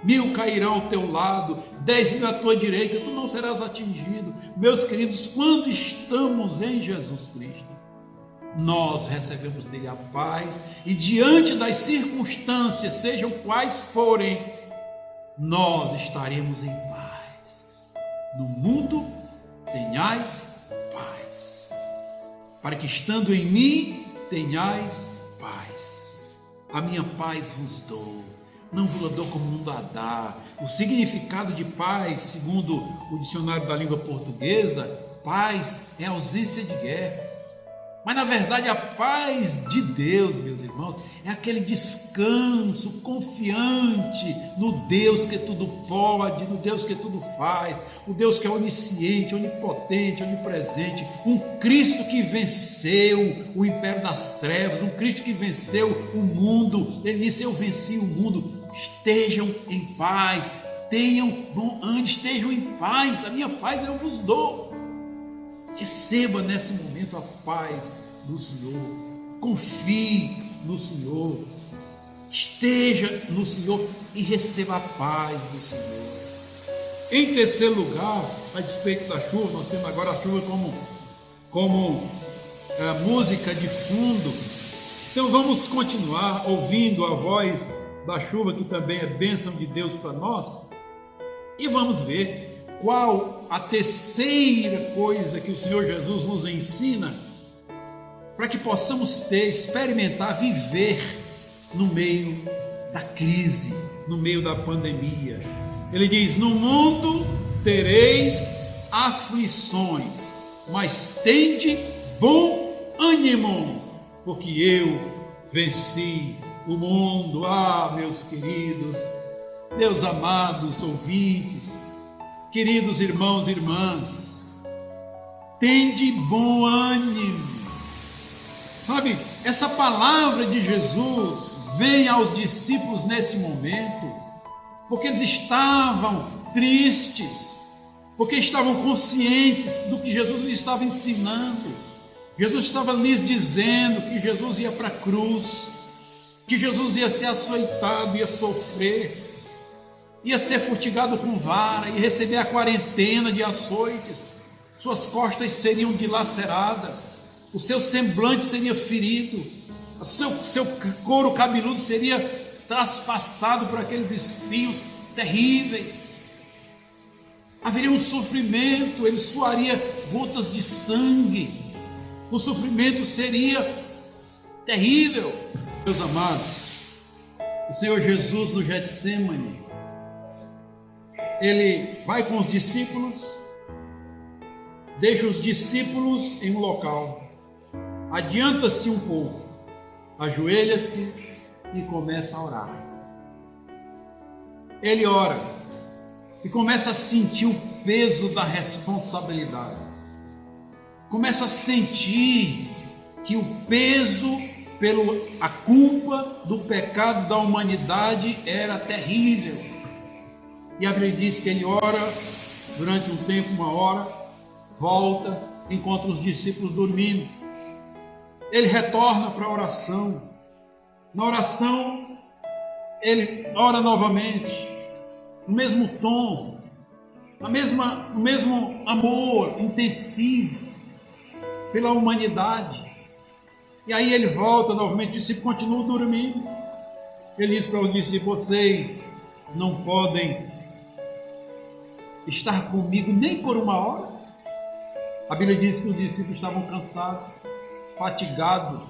1000 cairão ao teu lado, 10.000 à tua direita, tu não serás atingido. Meus queridos, quando estamos em Jesus Cristo, nós recebemos dele a paz, e diante das circunstâncias, sejam quais forem, nós estaremos em paz. No mundo tenhais paz, para que estando em mim tenhais paz. A minha paz vos dou. não vos dou como o mundo a dá. O significado de paz, segundo o dicionário da língua portuguesa, paz é ausência de guerra. Mas na verdade a paz de Deus, meus irmãos, é aquele descanso confiante no Deus que tudo pode, no Deus que tudo faz, o Deus que é onisciente, onipotente, onipresente, um Cristo que venceu o império das trevas, um Cristo que venceu o mundo. Ele disse: eu venci o mundo. Estejam em paz, tenham bom ânimo, estejam em paz, a minha paz eu vos dou. Receba nesse momento a paz do Senhor, confie no Senhor, esteja no Senhor e receba a paz do Senhor. Em terceiro lugar, a despeito da chuva, nós temos agora a chuva como música de fundo. Então vamos continuar ouvindo a voz da chuva, que também é bênção de Deus para nós, e vamos ver qual a terceira coisa que o Senhor Jesus nos ensina para que possamos experimentar, viver no meio da crise, no meio da pandemia. Ele diz: no mundo tereis aflições, mas tende bom ânimo, porque eu venci o mundo. Ah, meus queridos, meus amados ouvintes, queridos irmãos e irmãs, tende bom ânimo. Sabe, essa palavra de Jesus vem aos discípulos nesse momento, porque eles estavam tristes, porque estavam conscientes do que Jesus lhes estava ensinando. Jesus estava lhes dizendo que Jesus ia para a cruz, que Jesus ia ser açoitado, ia sofrer, ia ser fustigado com vara, ia receber a quarentena de açoites, suas costas seriam dilaceradas, o seu semblante seria ferido, o seu couro cabeludo seria traspassado por aqueles espinhos terríveis. Haveria um sofrimento, ele suaria gotas de sangue, o sofrimento seria terrível. Meus amados, o Senhor Jesus no Getsêmani, ele vai com os discípulos, deixa os discípulos em um local, adianta-se um pouco, ajoelha-se e começa a orar. Ele ora e começa a sentir o peso da responsabilidade, começa a sentir que o peso a culpa do pecado da humanidade era terrível. E a Bíblia diz que ele ora durante um tempo, uma hora, volta, encontra os discípulos dormindo. Ele retorna para a oração. Na oração, ele ora novamente, no mesmo tom, no mesmo amor intensivo pela humanidade. E aí ele volta novamente, os discípulos continuam dormindo. Ele diz para os discípulos: vocês não podem estar comigo nem por uma hora? A Bíblia diz que os discípulos estavam cansados, fatigados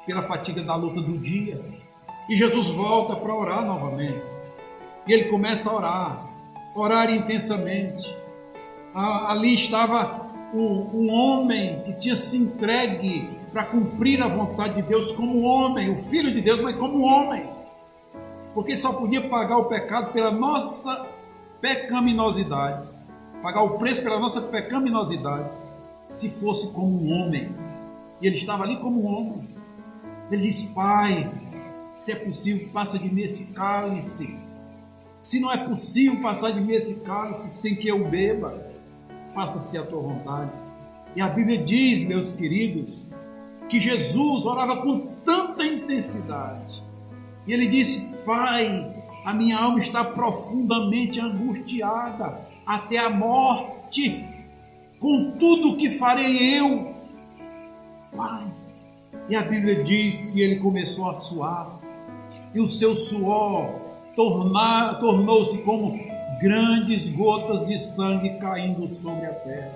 pela fatiga da luta do dia. E Jesus volta para orar novamente. E ele começa a orar intensamente. Ali estava um homem que tinha se entregue para cumprir a vontade de Deus como homem, o Filho de Deus, mas como homem, porque ele só podia pagar o pecado pela nossa pecaminosidade, pagar o preço pela nossa pecaminosidade, se fosse como um homem. E ele estava ali como um homem. Ele diz: Pai, se é possível, passa de mim esse cálice. Se não é possível passar de mim esse cálice sem que eu beba, faça-se a tua vontade. E a Bíblia diz, meus queridos, que Jesus orava com tanta intensidade. E ele disse: Pai, a minha alma está profundamente angustiada até a morte. Contudo, o que farei eu, Pai? E a Bíblia diz que ele começou a suar, e o seu suor tornou-se como grandes gotas de sangue caindo sobre a terra.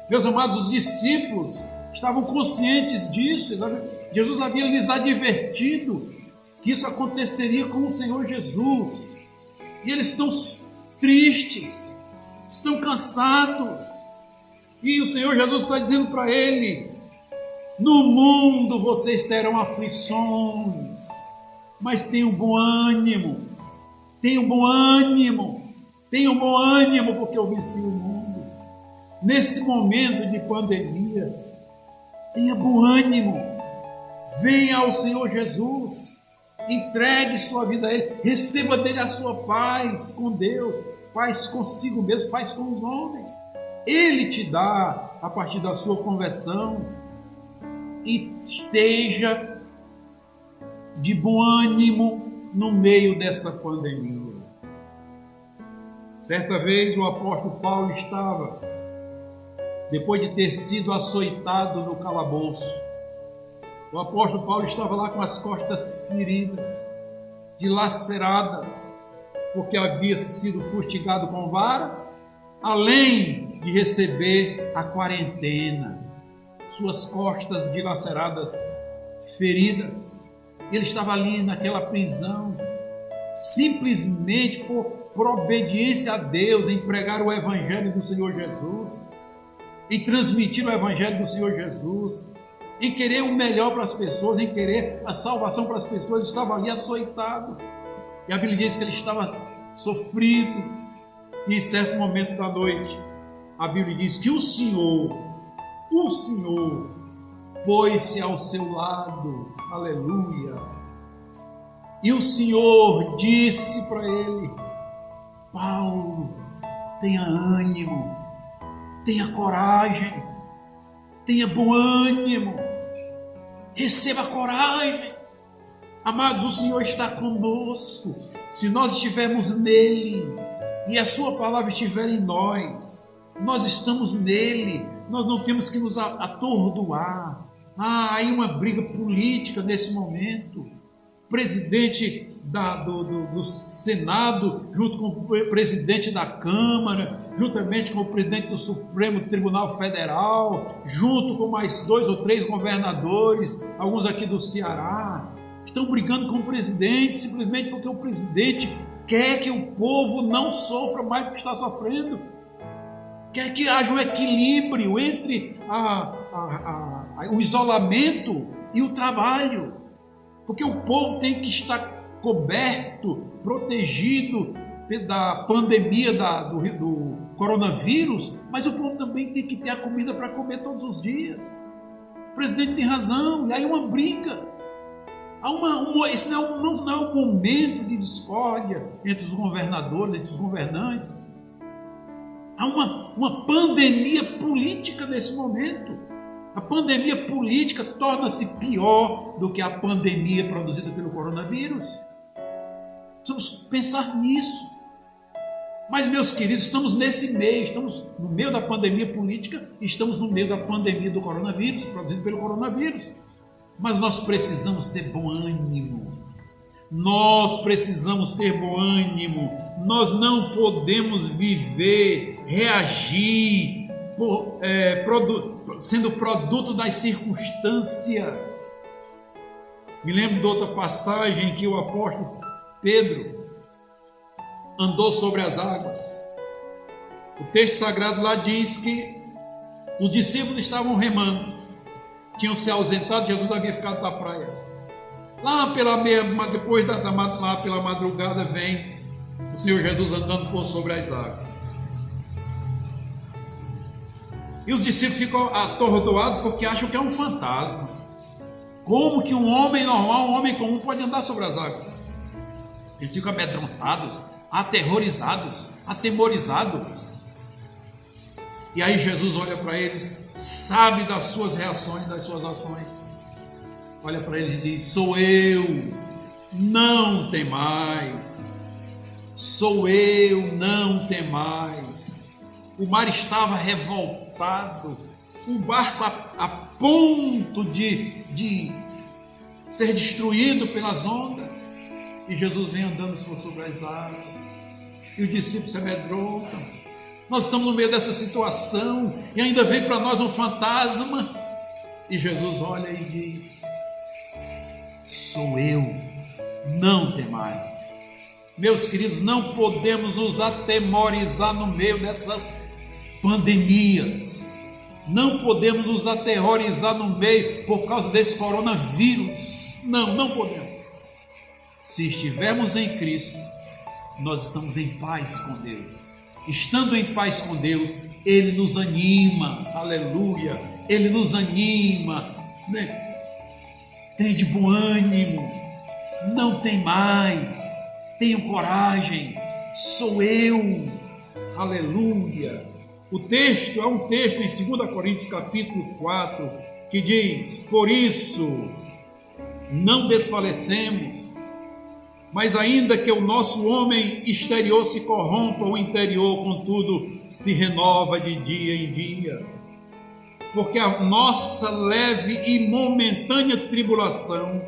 Meus amados, os discípulos estavam conscientes disso. Jesus havia lhes advertido que isso aconteceria com o Senhor Jesus. E eles estão tristes, estão cansados. E o Senhor Jesus está dizendo para ele: no mundo vocês terão aflições, mas tenham bom ânimo, tenham bom ânimo, tenham bom ânimo, porque eu venci o mundo. Nesse momento de pandemia, tenha bom ânimo, venha ao Senhor Jesus, entregue sua vida a Ele, receba dele a sua paz com Deus, paz consigo mesmo, paz com os homens. Ele te dá a partir da sua conversão. E esteja de bom ânimo no meio dessa pandemia. Certa vez o apóstolo Paulo estava, depois de ter sido açoitado no calabouço, o apóstolo Paulo estava lá com as costas feridas, dilaceradas, porque havia sido fustigado com vara, além de receber a quarentena, suas costas dilaceradas, feridas. Ele estava ali naquela prisão, simplesmente por obediência a Deus, em pregar o Evangelho do Senhor Jesus, em transmitir o Evangelho do Senhor Jesus, em querer o melhor para as pessoas, em querer a salvação para as pessoas. Ele estava ali açoitado, e a Bíblia diz que ele estava sofrido, e em certo momento da noite, a Bíblia diz que o Senhor pôs-se ao seu lado, aleluia, e o Senhor disse para ele: Paulo, tenha ânimo, tenha coragem, tenha bom ânimo, receba coragem. Amados, o Senhor está conosco. Se nós estivermos nele e a sua palavra estiver em nós, nós estamos nele, nós não temos que nos atordoar. Aí uma briga política nesse momento. O presidente do Senado, junto com o presidente da Câmara, juntamente com o presidente do Supremo Tribunal Federal, junto com mais 2 ou 3 governadores, alguns aqui do Ceará, estão brigando com o presidente, simplesmente porque o presidente quer que o povo não sofra mais do que está sofrendo. Quer que haja um equilíbrio entre o isolamento e o trabalho, porque o povo tem que estar coberto, protegido da pandemia do coronavírus, mas o povo também tem que ter a comida para comer todos os dias. O presidente tem razão, e aí uma briga. Esse não é um momento de discórdia entre os governadores, entre os governantes. Há uma pandemia política nesse momento. A pandemia política torna-se pior do que a pandemia produzida pelo coronavírus. Precisamos pensar nisso. Mas, meus queridos, estamos nesse meio, estamos no meio da pandemia política, estamos no meio da pandemia do coronavírus, produzida pelo coronavírus. Mas nós precisamos ter bom ânimo. Nós precisamos ter bom ânimo. Nós não podemos viver, reagir, sendo produto das circunstâncias. Me lembro de outra passagem que o apóstolo Pedro andou sobre as águas. O texto sagrado lá diz que os discípulos estavam remando, tinham se ausentado, Jesus havia ficado na praia. Lá depois lá pela madrugada vem o Senhor Jesus andando por sobre as águas. E os discípulos ficam atordoados porque acham que é um fantasma. Como que um homem normal, um homem comum pode andar sobre as águas? Eles ficam amedrontados, aterrorizados, atemorizados. E aí Jesus olha para eles, sabe das suas reações, das suas ações. Olha para eles e diz: sou eu, não temais. Sou eu, não temais. O mar estava revoltado, o barco a ponto de ser destruído pelas ondas. E Jesus vem andando sobre as águas. E os discípulos se amedrontam. Nós estamos no meio dessa situação e ainda vem para nós um fantasma. E Jesus olha e diz: sou eu, não temais. Meus queridos, não podemos nos atemorizar no meio dessas pandemias. Não podemos nos aterrorizar no meio por causa desse coronavírus. Não podemos. Se estivermos em Cristo, nós estamos em paz com Deus. Estando em paz com Deus, Ele nos anima, aleluia, Ele nos anima, né? Tem de bom ânimo, não tem mais, tenham coragem, sou eu, aleluia. O texto é um texto em 2 Coríntios capítulo 4, que diz: por isso não desfalecemos, mas ainda que o nosso homem exterior se corrompa, o interior, contudo, se renova de dia em dia. Porque a nossa leve e momentânea tribulação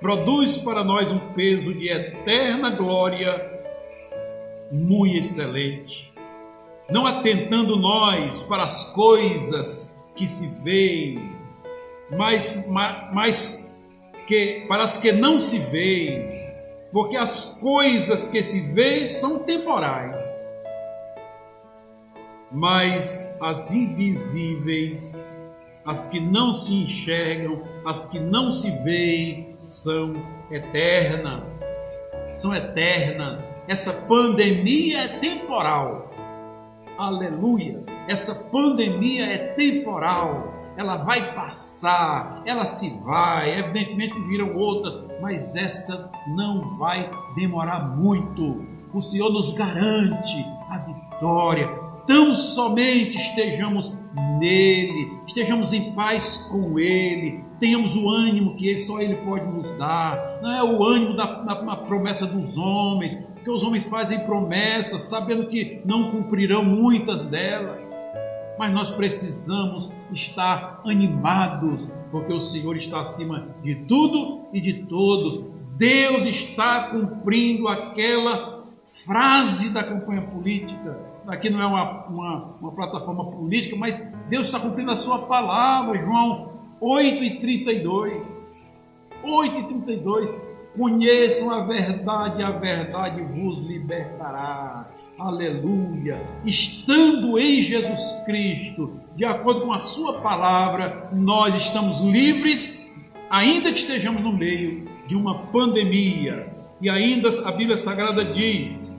produz para nós um peso de eterna glória muito excelente. Não atentando nós para as coisas que se veem, mas que para as que não se veem, porque as coisas que se veem são temporais, mas as invisíveis, as que não se enxergam, as que não se veem, são eternas. São eternas. Essa pandemia é temporal. Aleluia! Essa pandemia é temporal. Ela vai passar, ela se vai, evidentemente virão outras, mas essa não vai demorar muito. O Senhor nos garante a vitória. Tão somente estejamos nele, estejamos em paz com ele, tenhamos o ânimo que só ele pode nos dar. Não é o ânimo da promessa dos homens, porque os homens fazem promessas sabendo que não cumprirão muitas delas. Mas nós precisamos estar animados, porque o Senhor está acima de tudo e de todos. Deus está cumprindo aquela frase da campanha política. Aqui não é uma plataforma política, mas Deus está cumprindo a sua palavra. João 8:32. 8:32. Conheçam a verdade vos libertará. Aleluia! Estando em Jesus Cristo, de acordo com a sua palavra, nós estamos livres, ainda que estejamos no meio de uma pandemia. E ainda a Bíblia Sagrada diz: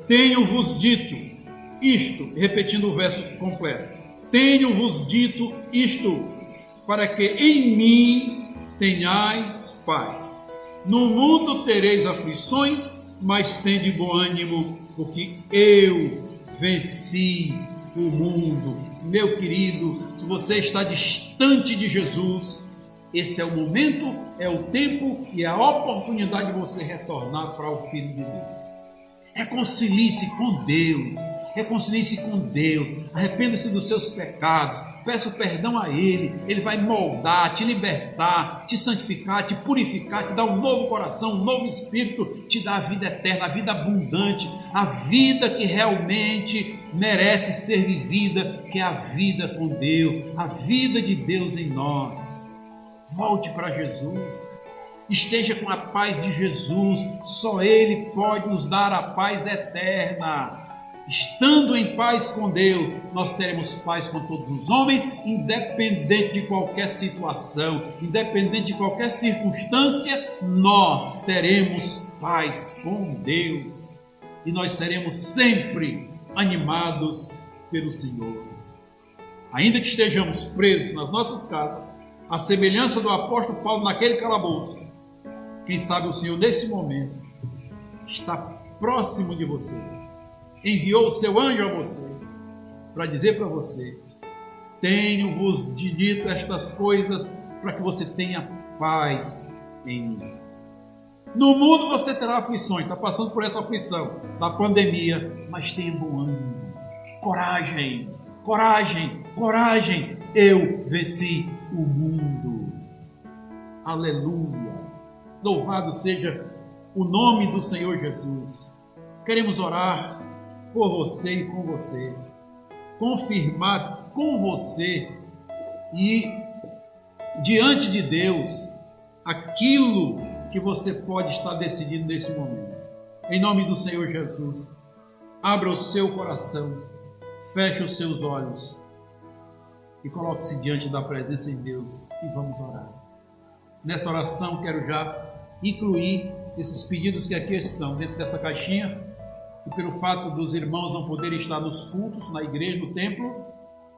tenho-vos dito isto, repetindo o verso completo, tenho-vos dito isto, para que em mim tenhais paz. No mundo tereis aflições, mas tende bom ânimo, porque eu venci o mundo. Meu querido, se você está distante de Jesus, esse é o momento, é o tempo e é a oportunidade de você retornar para o Filho de Deus. Reconcilie-se com Deus, reconcilie-se com Deus, arrependa-se dos seus pecados, peça perdão a Ele. Ele vai moldar, te libertar, te santificar, te purificar, te dar um novo coração, um novo espírito, te dar a vida eterna, a vida abundante, a vida que realmente merece ser vivida, que é a vida com Deus, a vida de Deus em nós. Volte para Jesus, esteja com a paz de Jesus, só Ele pode nos dar a paz eterna. Estando em paz com Deus, nós teremos paz com todos os homens, independente de qualquer situação, independente de qualquer circunstância, nós teremos paz com Deus. E nós seremos sempre animados pelo Senhor. Ainda que estejamos presos nas nossas casas, à semelhança do apóstolo Paulo naquele calabouço, quem sabe o Senhor nesse momento está próximo de você. Enviou o seu anjo a você para dizer para você: tenho-vos dito estas coisas para que você tenha paz em mim. No mundo você terá aflições, está passando por essa aflição da pandemia, mas tenha bom ânimo, coragem, coragem, coragem. Eu venci o mundo. Aleluia! Louvado seja o nome do Senhor Jesus. Queremos orar por você e com você, confirmar com você e diante de Deus aquilo que você pode estar decidindo nesse momento. Em nome do Senhor Jesus, abra o seu coração, feche os seus olhos e coloque-se diante da presença de Deus e vamos orar. Nessa oração quero já incluir esses pedidos que aqui estão dentro dessa caixinha, e pelo fato dos irmãos não poderem estar nos cultos, na igreja, no templo,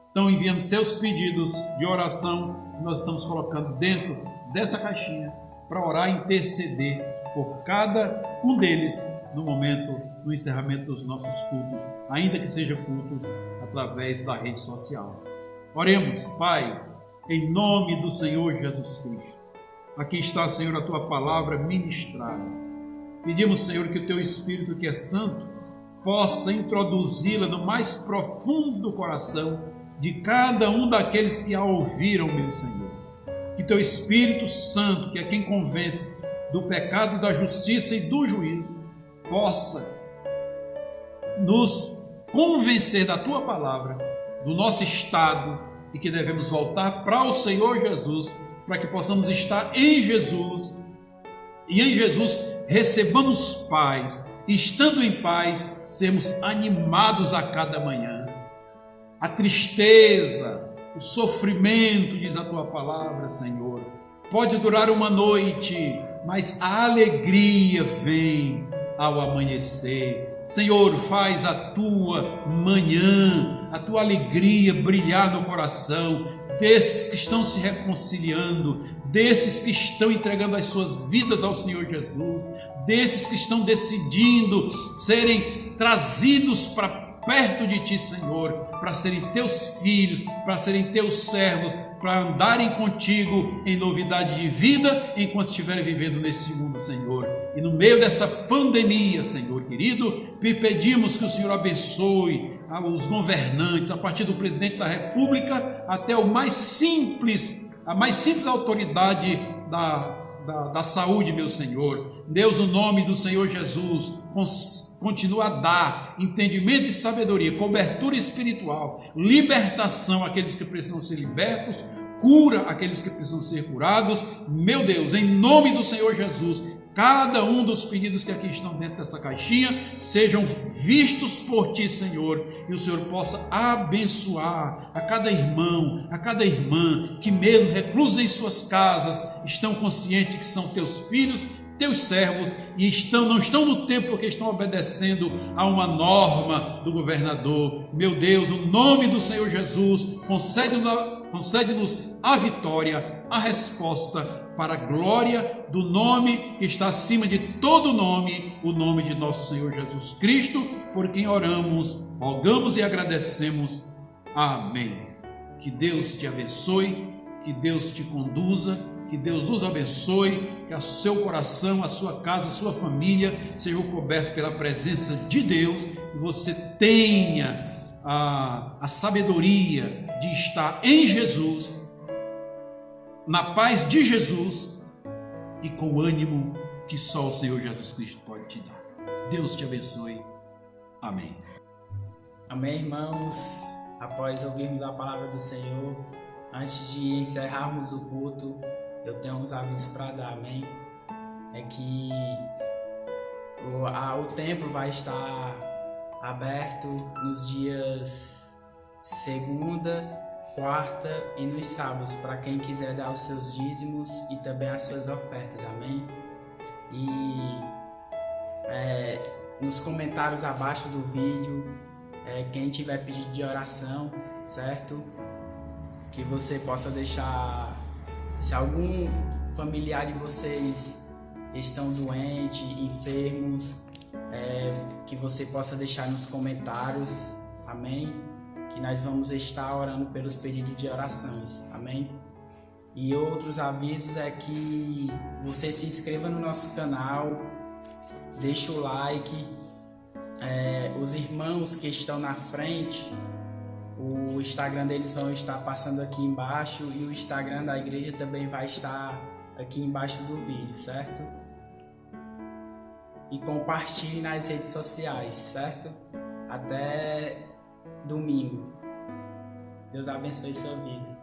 estão enviando seus pedidos de oração, nós estamos colocando dentro dessa caixinha para orar e interceder por cada um deles no momento do encerramento dos nossos cultos, ainda que seja cultos através da rede social. Oremos, Pai, em nome do Senhor Jesus Cristo. Aqui está, Senhor, a Tua palavra ministrada. Pedimos, Senhor, que o Teu Espírito, que é santo, possa introduzi-la no mais profundo do coração de cada um daqueles que a ouviram, meu Senhor. Que Teu Espírito Santo, que é quem convence do pecado, da justiça e do juízo, possa nos convencer da Tua palavra, do nosso estado, e que devemos voltar para o Senhor Jesus, para que possamos estar em Jesus, e em Jesus recebamos paz, e estando em paz, sermos animados a cada manhã. A tristeza, o sofrimento, diz a Tua palavra, Senhor, pode durar uma noite, mas a alegria vem ao amanhecer. Senhor, faz a Tua manhã, a Tua alegria brilhar no coração desses que estão se reconciliando, desses que estão entregando as suas vidas ao Senhor Jesus, desses que estão decidindo serem trazidos para perto de Ti, Senhor, para serem Teus filhos, para serem Teus servos, para andarem contigo em novidade de vida enquanto estiverem vivendo nesse mundo, Senhor. E no meio dessa pandemia, Senhor querido, pedimos que o Senhor abençoe os governantes, a partir do presidente da República até o mais simples, a mais simples autoridade da saúde, meu Senhor. Deus, no nome do Senhor Jesus, continua a dar entendimento e sabedoria, cobertura espiritual, libertação àqueles que precisam ser libertos, cura àqueles que precisam ser curados. Meu Deus, em nome do Senhor Jesus, cada um dos pedidos que aqui estão dentro dessa caixinha sejam vistos por Ti, Senhor, e o Senhor possa abençoar a cada irmão, a cada irmã que mesmo reclusos em suas casas estão conscientes que são Teus filhos, Teus servos, e não estão no templo porque estão obedecendo a uma norma do governador. Meu Deus, no nome do Senhor Jesus, concede-nos a vitória, a resposta para a glória do nome que está acima de todo nome, o nome de nosso Senhor Jesus Cristo, por quem oramos, rogamos e agradecemos. Amém. Que Deus te abençoe, que Deus te conduza, que Deus nos abençoe, que o seu coração, a sua casa, a sua família sejam cobertos pela presença de Deus, e você tenha a sabedoria de estar em Jesus, na paz de Jesus e com o ânimo que só o Senhor Jesus Cristo pode te dar. Deus te abençoe. Amém. Amém, irmãos. Após ouvirmos a palavra do Senhor, antes de encerrarmos o culto, eu tenho uns avisos para dar, amém? É que o templo vai estar aberto nos dias segunda, quarta e nos sábados, para quem quiser dar os seus dízimos e também as suas ofertas, amém? E nos comentários abaixo do vídeo, quem tiver pedido de oração, certo? Que você possa deixar, se algum familiar de vocês estão doentes, enfermos, que você possa deixar nos comentários, amém? Que nós vamos estar orando pelos pedidos de orações, amém? E outros avisos é que você se inscreva no nosso canal, deixa o like, os irmãos que estão na frente, o Instagram deles vão estar passando aqui embaixo e o Instagram da igreja também vai estar aqui embaixo do vídeo, certo? E compartilhe nas redes sociais, certo? Até domingo. Deus abençoe sua vida.